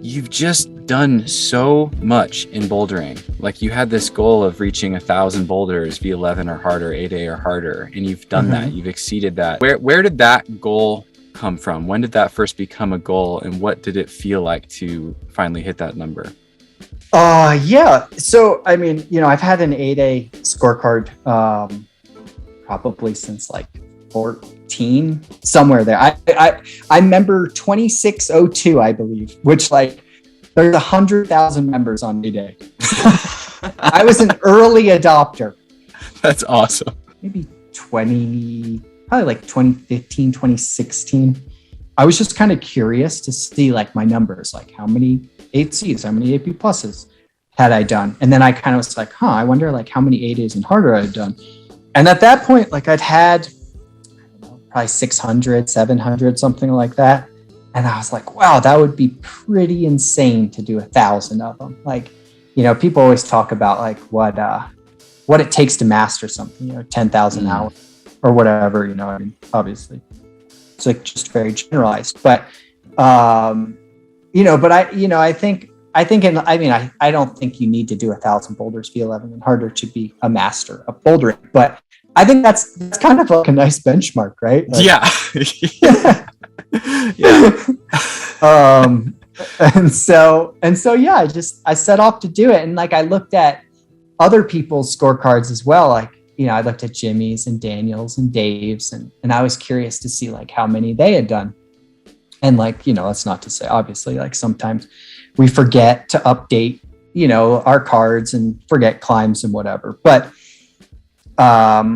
you've just done so much in bouldering. Like, you had this goal of reaching 1,000 boulders, V11 or harder, 8A or harder, and you've done that. You've exceeded that. Where did that goal come from? When did that first become a goal, and what did it feel like to finally hit that number? Yeah. So, I mean, I've had an 8A scorecard probably since like 14, somewhere there. I remember 2602, I believe, which like there's 100,000 members on 8A. I was an early adopter. That's awesome. Maybe probably like 2015, 2016. I was just kind of curious to see like my numbers, like how many 8Cs, how many 8B pluses had I done? And then I kind of was like, I wonder like how many 8As and harder I had done. And at that point, like I'd had, I don't know, probably 600, 700, something like that. And I was like, wow, that would be pretty insane to do 1,000 of them. Like, people always talk about like what it takes to master something, 10,000 hours or whatever, I mean, obviously it's like just very generalized, but, but I don't think you need to do 1,000 boulders V11 and harder to be a master of bouldering, but I think that's kind of like a nice benchmark, right? Like, yeah. And so, yeah, I set off to do it. And like, I looked at other people's scorecards as well. Like, I looked at Jimmy's and Daniel's and Dave's, and I was curious to see like how many they had done. And like, that's not to say, obviously, like sometimes we forget to update, our cards and forget climbs and whatever. But, I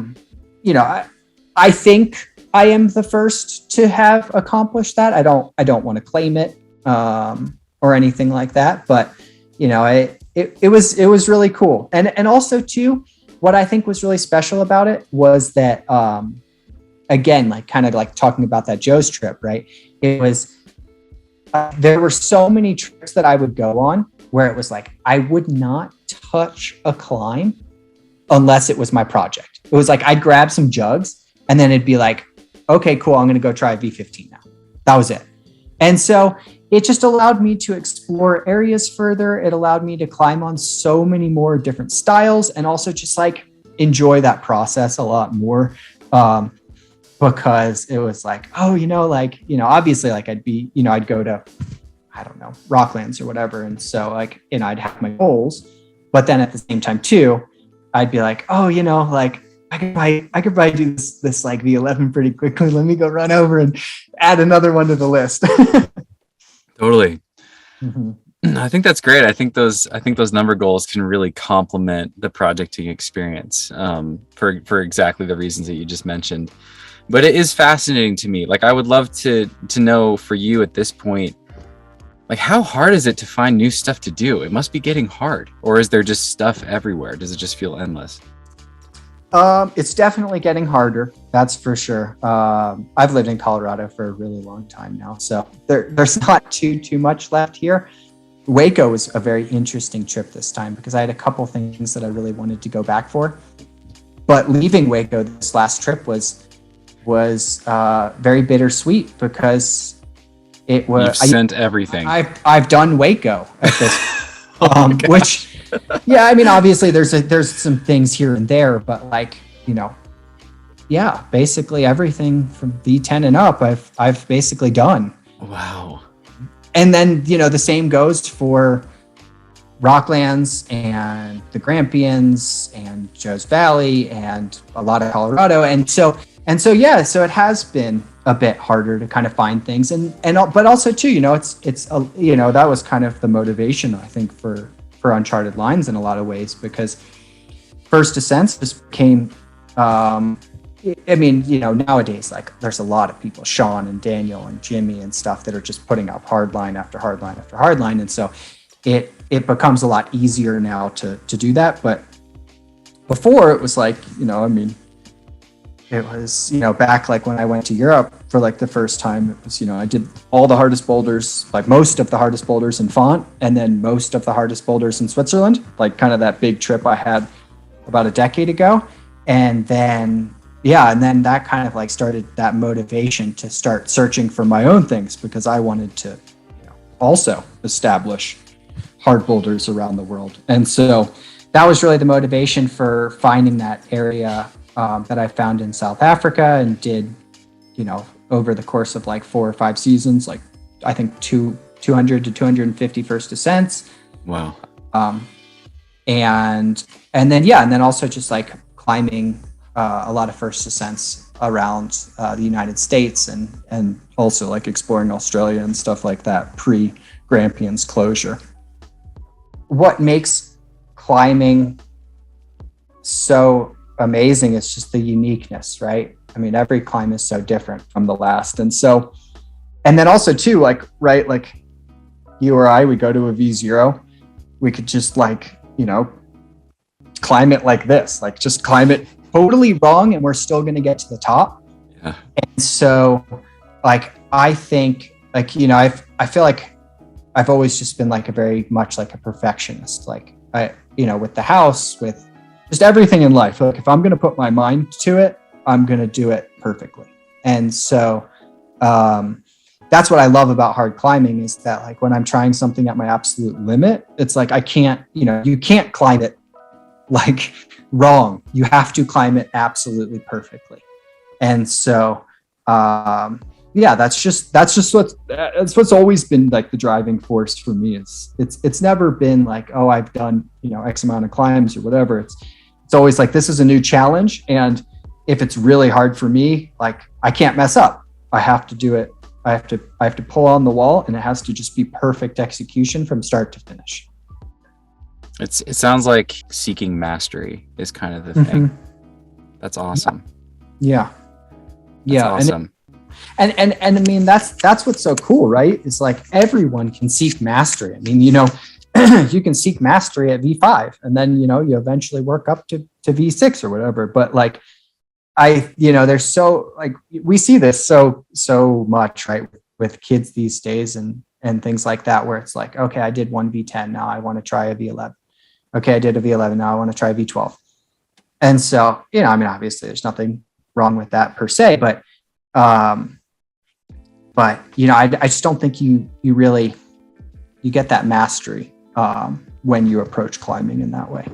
think I am the first to have accomplished that. I don't want to claim it, or anything like that, but, it was really cool. And also too, what I think was really special about it was that, again, like kind of like talking about that Joe's trip, right? It was, there were so many trips that I would go on where it was like, I would not touch a climb unless it was my project. It was like, I'd grab some jugs and then it'd be like, okay, cool. I'm going to go try V15 now. That was it. And so it just allowed me to explore areas further. It allowed me to climb on so many more different styles and also just like enjoy that process a lot more. Because it was like, obviously like I'd go to, I don't know, Rocklands or whatever. And so like, I'd have my goals, but then at the same time too, I'd be like, like I could probably do this like V11 pretty quickly. Let me go run over and add another one to the list. Totally. Mm-hmm. I think that's great. I think those number goals can really complement the projecting experience, for exactly the reasons that you just mentioned. But it is fascinating to me. Like, I would love to know for you at this point, like, how hard is it to find new stuff to do? It must be getting hard. Or is there just stuff everywhere? Does it just feel endless? It's definitely getting harder. That's for sure. I've lived in Colorado for a really long time now, so there's not too much left here. Waco was a very interesting trip this time because I had a couple things that I really wanted to go back for. But leaving Waco this last trip was very bittersweet because it was. You've sent everything. I've done Waco at this, which, yeah, I mean, obviously there's some things here and there, but like, yeah, basically everything from V10 and up, I've basically done. Wow. And then, the same goes for Rocklands and the Grampians and Joe's Valley and a lot of Colorado. And so it has been a bit harder to kind of find things but also too, it's that was kind of the motivation, I think, for Uncharted Lines in a lot of ways, because first ascents just became, nowadays, like there's a lot of people, Sean and Daniel and Jimmy and stuff, that are just putting up hardline after hardline after hardline. And so it becomes a lot easier now to do that. But before it was like, it was, back like when I went to Europe for like the first time, it was, I did all the hardest boulders, like most of the hardest boulders in Font, and then most of the hardest boulders in Switzerland, like kind of that big trip I had about a decade ago. And then that kind of like started that motivation to start searching for my own things, because I wanted to also establish hard boulders around the world. And so that was really the motivation for finding that area that I found in South Africa, and did, over the course of like 4 or 5 seasons, like I think 200 to 250 first ascents. Wow. And then also just like climbing a lot of first ascents around the United States, and also like exploring Australia and stuff like that pre Grampians closure. What makes climbing so amazing is just the uniqueness, right? I mean, every climb is so different from the last. And then also too, like, right, like you or I, we go to a V0, we could just like, climb it like this, like just climb it totally wrong, and we're still going to get to the top. Yeah. And so like, I think like, I feel like I've always just been like a very much like a perfectionist, like with the house, with just everything in life. Like if I'm going to put my mind to it, I'm going to do it perfectly. And so that's what I love about hard climbing, is that like when I'm trying something at my absolute limit, it's like I can't, you can't climb it like wrong. You have to climb it absolutely perfectly. And so that's what's always been like the driving force for me. Is it's never been like, oh, I've done X amount of climbs or whatever. It's always like, this is a new challenge, and if it's really hard for me, like I can't mess up. I have to do it. I have to pull on the wall, and it has to just be perfect execution from start to finish. It sounds like seeking mastery is kind of the thing. That's awesome. Yeah. That's awesome. And I mean, that's what's so cool, right? It's like everyone can seek mastery. I mean, you can seek mastery at V5, and then, you eventually work up to V6 or whatever. But like, there's so like, we see this so much, right? With kids these days and things like that, where it's like, okay, I did one V10. Now I want to try a V11. Okay, I did a V11. Now I want to try V12. And so, I mean, obviously there's nothing wrong with that per se, but I just don't think you get that mastery when you approach climbing in that way.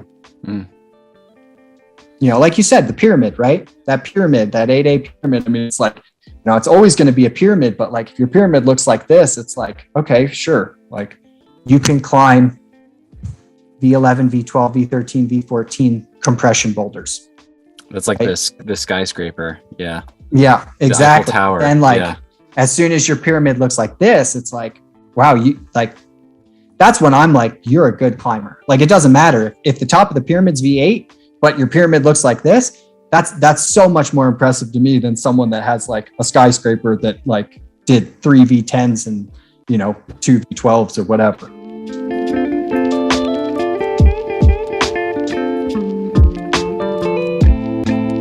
Like you said, the pyramid, right? That pyramid, that 8A pyramid. I mean, it's like, it's always going to be a pyramid, but like if your pyramid looks like this, it's like, okay, sure. Like you can climb V11, V12, V13, V14 compression boulders. That's like this skyscraper. Yeah. Yeah, exactly. Tower. And like, as soon as your pyramid looks like this, it's like, wow, that's when I'm like, you're a good climber. Like, it doesn't matter if the top of the pyramid's V8, but your pyramid looks like this. That's so much more impressive to me than someone that has like a skyscraper that like did 3 V10s and 2 V12s or whatever.